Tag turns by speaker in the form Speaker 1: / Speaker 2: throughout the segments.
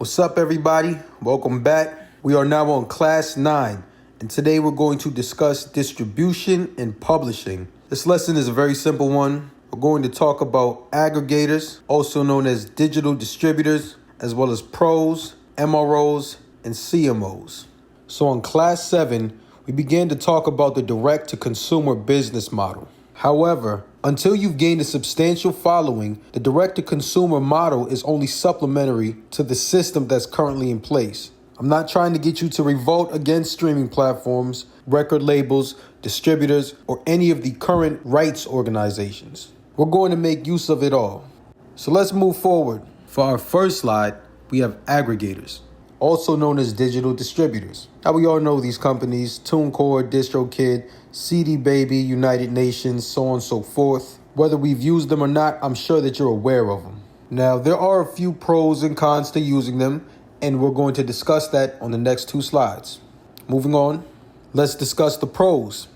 Speaker 1: What's up, everybody? Welcome back. We are now on class 9, and today we're going to discuss distribution and publishing. This lesson is a very simple one. We're going to talk about aggregators, also known as digital distributors, as well as pros, MROs, and CMOs. So on class 7, we began to talk about the direct-to-consumer business model. However, until you've gained a substantial following, the direct-to-consumer model is only supplementary to the system that's currently in place. I'm not trying to get you to revolt against streaming platforms, record labels, distributors, or any of the current rights organizations. We're going to make use of it all. So let's move forward. For our first slide, we have aggregators, also known as digital distributors. Now we all know these companies: TuneCore, DistroKid, CD Baby, United Nations, so on and so forth. Whether we've used them or not, I'm sure that you're aware of them. Now, there are a few pros and cons to using them, and we're going to discuss that on the next 2 slides. Moving on, let's discuss the pros.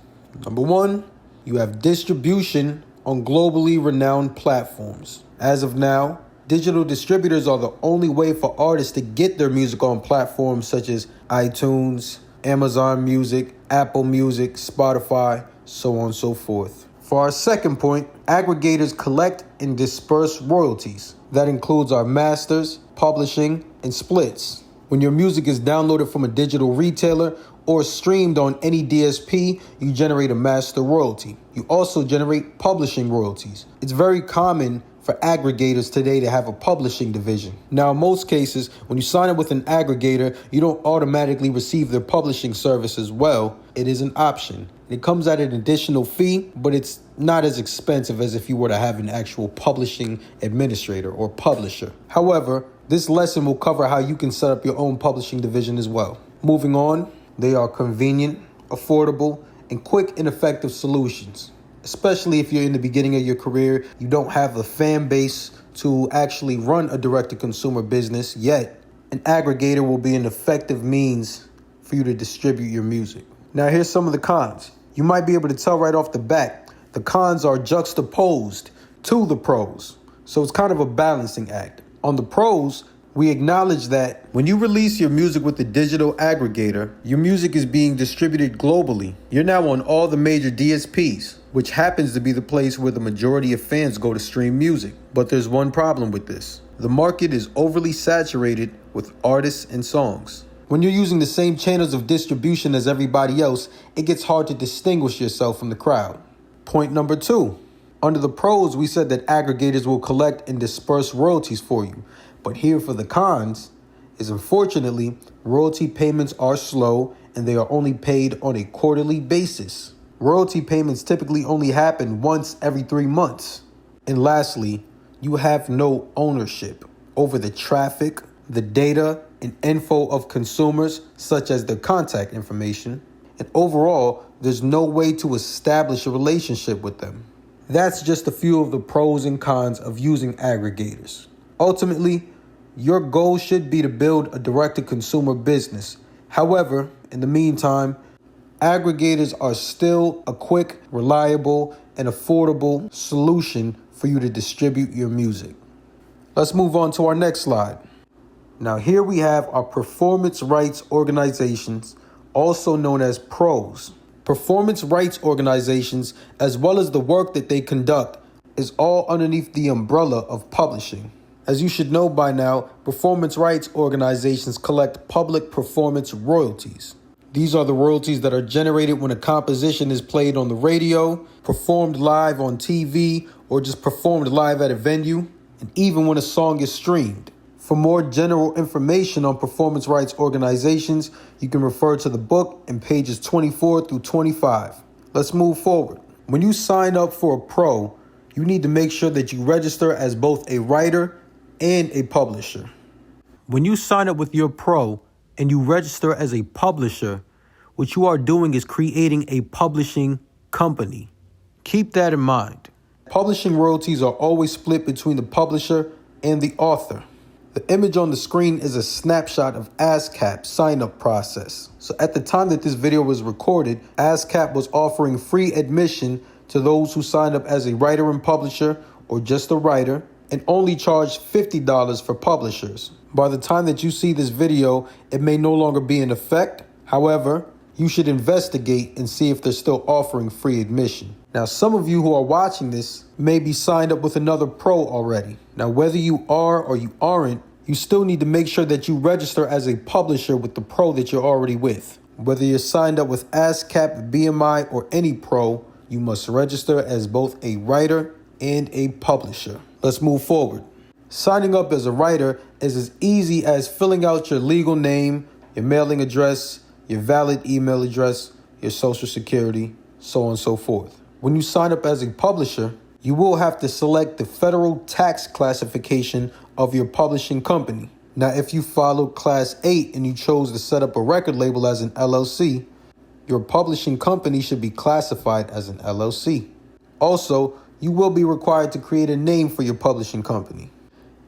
Speaker 1: Number 1, you have distribution on globally renowned platforms. As of now, digital distributors are the only way for artists to get their music on platforms such as iTunes, Amazon Music, Apple Music, Spotify, so on and so forth. For our second point, aggregators collect and disperse royalties. That includes our masters, publishing, and splits. When your music is downloaded from a digital retailer or streamed on any DSP, you generate a master royalty. You also generate publishing royalties. It's very common for aggregators today to have a publishing division. Now, in most cases, when you sign up with an aggregator, you don't automatically receive their publishing service as well. It is an option. It comes at an additional fee, but it's not as expensive as if you were to have an actual publishing administrator or publisher. However, this lesson will cover how you can set up your own publishing division as well. Moving on, they are convenient, affordable, and quick and effective solutions. Especially if you're in the beginning of your career, you don't have the fan base to actually run a direct-to-consumer business yet. An aggregator will be an effective means for you to distribute your music. Now, here's some of the cons. You might be able to tell right off the bat, the cons are juxtaposed to the pros. So it's kind of a balancing act. On the pros, we acknowledge that when you release your music with the digital aggregator, your music is being distributed globally. You're now on all the major DSPs, which happens to be the place where the majority of fans go to stream music. But there's one problem with this. The market is overly saturated with artists and songs. When you're using the same channels of distribution as everybody else, it gets hard to distinguish yourself from the crowd. Point number 2. Under the pros, we said that aggregators will collect and disperse royalties for you. But here for the cons is, unfortunately, royalty payments are slow and they are only paid on a quarterly basis. Royalty payments typically only happen once every 3 months. And lastly, you have no ownership over the traffic, the data, and info of consumers, such as their contact information. And overall, there's no way to establish a relationship with them. That's just a few of the pros and cons of using aggregators. Ultimately, your goal should be to build a direct-to-consumer business. However, in the meantime, aggregators are still a quick, reliable, and affordable solution for you to distribute your music. Let's move on to our next slide. Now, here we have our performance rights organizations, also known as pros. Performance rights organizations, as well as the work that they conduct, is all underneath the umbrella of publishing. As you should know by now, performance rights organizations collect public performance royalties. These are the royalties that are generated when a composition is played on the radio, performed live on TV, or just performed live at a venue, and even when a song is streamed. For more general information on performance rights organizations, you can refer to the book in pages 24 through 25. Let's move forward. When you sign up for a pro, you need to make sure that you register as both a writer and a publisher. When you sign up with your pro and you register as a publisher, what you are doing is creating a publishing company. Keep that in mind. Publishing royalties are always split between the publisher and the author. The image on the screen is a snapshot of ASCAP's sign-up process. So at the time that this video was recorded, ASCAP was offering free admission to those who signed up as a writer and publisher or just a writer, and only charged $50 for publishers. By the time that you see this video, it may no longer be in effect. However, you should investigate and see if they're still offering free admission. Now, some of you who are watching this may be signed up with another pro already. Now, whether you are or you aren't, you still need to make sure that you register as a publisher with the pro that you're already with. Whether you're signed up with ASCAP, BMI, or any pro, you must register as both a writer and a publisher. Let's move forward. Signing up as a writer is as easy as filling out your legal name, your mailing address, your valid email address, your social security, so on and so forth. When you sign up as a publisher, you will have to select the federal tax classification of your publishing company. Now, if you followed Class 8 and you chose to set up a record label as an LLC, your publishing company should be classified as an LLC. Also, you will be required to create a name for your publishing company.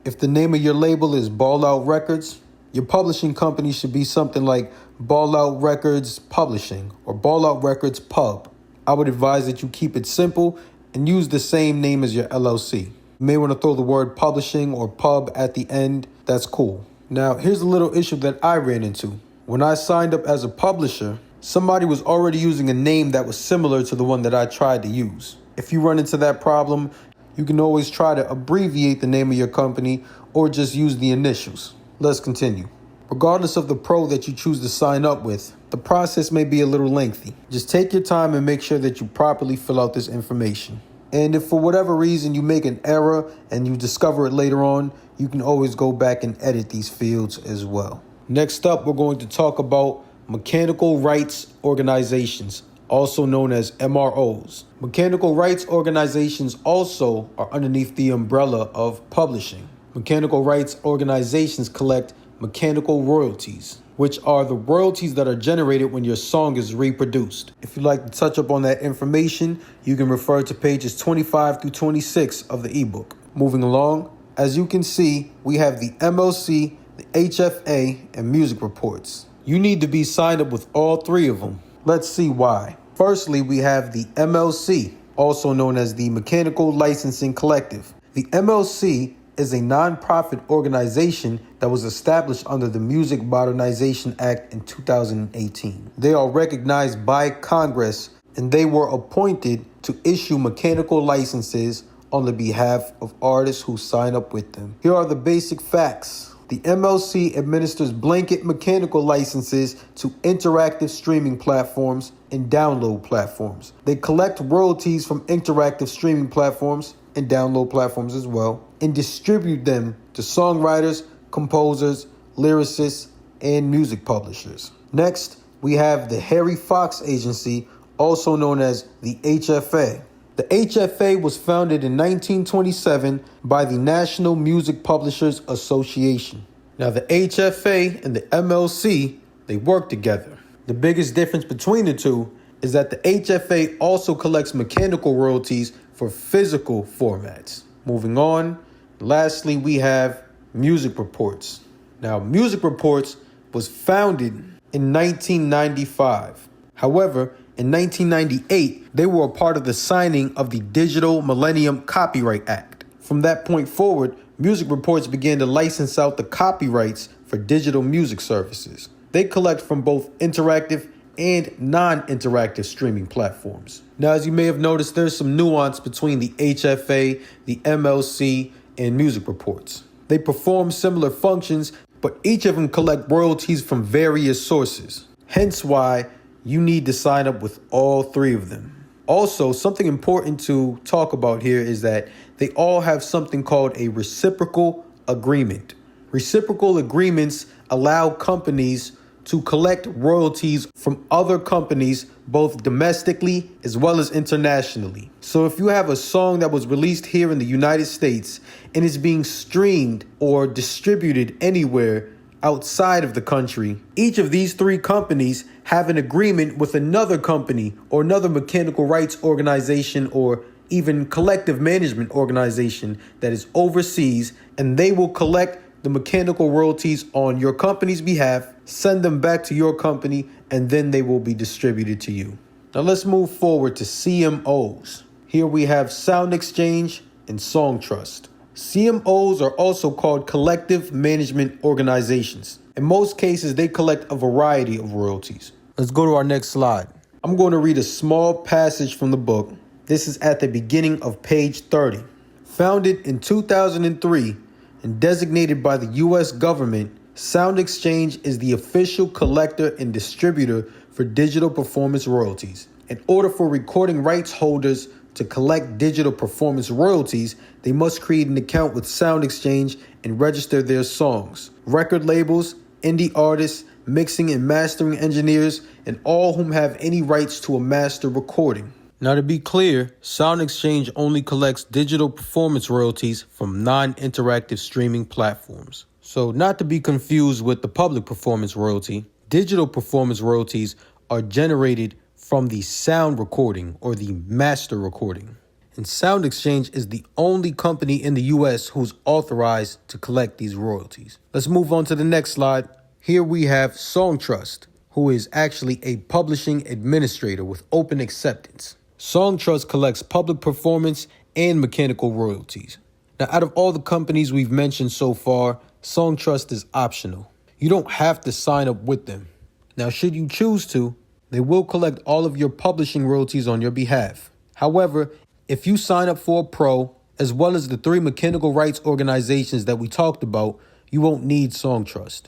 Speaker 1: If the name of your label is Ball Out Records, your publishing company should be something like Ball Out Records Publishing or Ball Out Records Pub. I would advise that you keep it simple and use the same name as your LLC. You may want to throw the word publishing or pub at the end. That's cool. Now, here's a little issue that I ran into. When I signed up as a publisher, somebody was already using a name that was similar to the one that I tried to use. If you run into that problem, you can always try to abbreviate the name of your company or just use the initials. Let's continue. Regardless of the pro that you choose to sign up with, the process may be a little lengthy. Just take your time and make sure that you properly fill out this information. And if for whatever reason you make an error and you discover it later on, you can always go back and edit these fields as well. Next up, we're going to talk about mechanical rights organizations, also known as MROs. Mechanical rights organizations also are underneath the umbrella of publishing. Mechanical rights organizations collect mechanical royalties, which are the royalties that are generated when your song is reproduced. If you'd like to touch up on that information, you can refer to pages 25 through 26 of the ebook. Moving along, as you can see, we have the MLC, the HFA, and music reports. You need to be signed up with all three of them. Let's see why. Firstly, we have the MLC, also known as the Mechanical Licensing Collective. The MLC is a nonprofit organization that was established under the Music Modernization Act in 2018. They are recognized by Congress and they were appointed to issue mechanical licenses on the behalf of artists who sign up with them. Here are the basic facts. The MLC administers blanket mechanical licenses to interactive streaming platforms and download platforms. They collect royalties from interactive streaming platforms and download platforms as well, and distribute them to songwriters, composers, lyricists, and music publishers. Next, we have the Harry Fox Agency, also known as the HFA. The HFA was founded in 1927 by the National Music Publishers Association. Now, the HFA and the MLC, they work together. The biggest difference between the two is that the HFA also collects mechanical royalties for physical formats. Moving on, lastly, we have Music Reports. Now, Music Reports was founded in 1995. However, in 1998, they were a part of the signing of the Digital Millennium Copyright Act. From that point forward, Music Reports began to license out the copyrights for digital music services. They collect from both interactive and non-interactive streaming platforms. Now, as you may have noticed, there's some nuance between the HFA, the MLC, and Music Reports. They perform similar functions, but each of them collect royalties from various sources. Hence why you need to sign up with all three of them. Also, something important to talk about here is that they all have something called a reciprocal agreement. Reciprocal agreements allow companies to collect royalties from other companies, both domestically as well as internationally. So if you have a song that was released here in the United States and is being streamed or distributed anywhere outside of the country, each of these three companies have an agreement with another company or another mechanical rights organization or even collective management organization that is overseas, and they will collect the mechanical royalties on your company's behalf, send them back to your company, and then they will be distributed to you. Now let's move forward to CMOs. Here we have Sound Exchange and Song Trust. CMOs are also called collective management organizations. In most cases, they collect a variety of royalties. Let's go to our next slide. I'm going to read a small passage from the book. This is at the beginning of page 30. Founded in 2003 and designated by the U.S. government, Sound Exchange is the official collector and distributor for digital performance royalties. In order for recording rights holders to collect digital performance royalties, they must create an account with Sound Exchange and register their songs. Record labels, indie artists, mixing and mastering engineers, and all whom have any rights to a master recording. Now, to be clear, Sound Exchange only collects digital performance royalties from non-interactive streaming platforms. So, not to be confused with the public performance royalty, digital performance royalties are generated from the sound recording or the master recording. And Sound Exchange is the only company in the U.S. who's authorized to collect these royalties. Let's move on to the next slide. Here we have Songtrust, who is actually a publishing administrator with open acceptance. Songtrust collects public performance and mechanical royalties. Now, out of all the companies we've mentioned so far, Songtrust is optional. You don't have to sign up with them. Now, should you choose to, they will collect all of your publishing royalties on your behalf. However, if you sign up for a pro, as well as the 3 mechanical rights organizations that we talked about, you won't need Songtrust.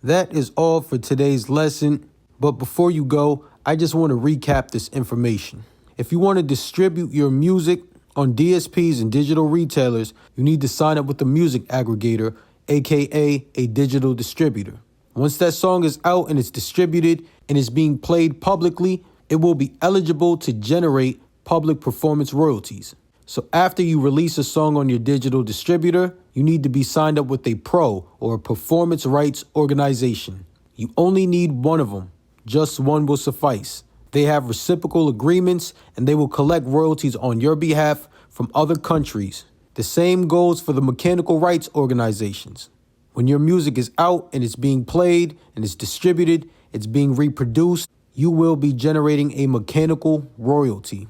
Speaker 1: That is all for today's lesson. But before you go, I just want to recap this information. If you want to distribute your music on DSPs and digital retailers, you need to sign up with a music aggregator, aka a digital distributor. Once that song is out and it's distributed and is being played publicly, it will be eligible to generate public performance royalties. So after you release a song on your digital distributor, you need to be signed up with a pro or a performance rights organization. You only need one of them. Just one will suffice. They have reciprocal agreements and they will collect royalties on your behalf from other countries. The same goes for the mechanical rights organizations. When your music is out and it's being played and it's distributed, it's being reproduced, you will be generating a mechanical royalty.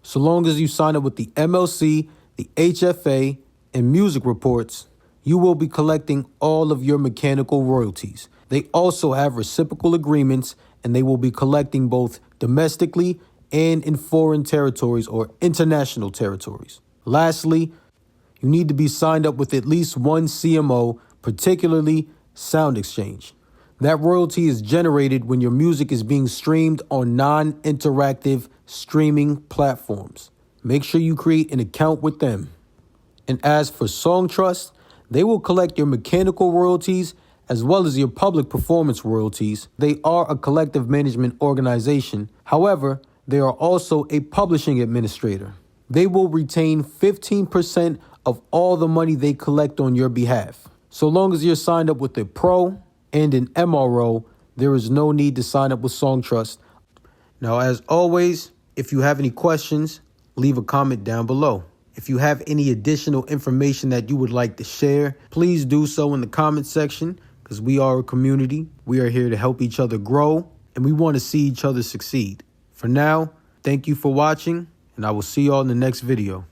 Speaker 1: So long as you sign up with the MLC, the HFA, and music reports, you will be collecting all of your mechanical royalties. They also have reciprocal agreements and they will be collecting both domestically and in foreign territories or international territories. Lastly, you need to be signed up with at least one CMO, particularly Sound Exchange. That royalty is generated when your music is being streamed on non-interactive streaming platforms. Make sure you create an account with them. And as for Songtrust, they will collect your mechanical royalties as well as your public performance royalties. They are a collective management organization. However, they are also a publishing administrator. They will retain 15% of all the money they collect on your behalf. So long as you're signed up with a pro and an MRO, there is no need to sign up with Songtrust. Now, as always, if you have any questions, leave a comment down below. If you have any additional information that you would like to share, please do so in the comment section because we are a community. We are here to help each other grow and we want to see each other succeed. For now, thank you for watching and I will see y'all in the next video.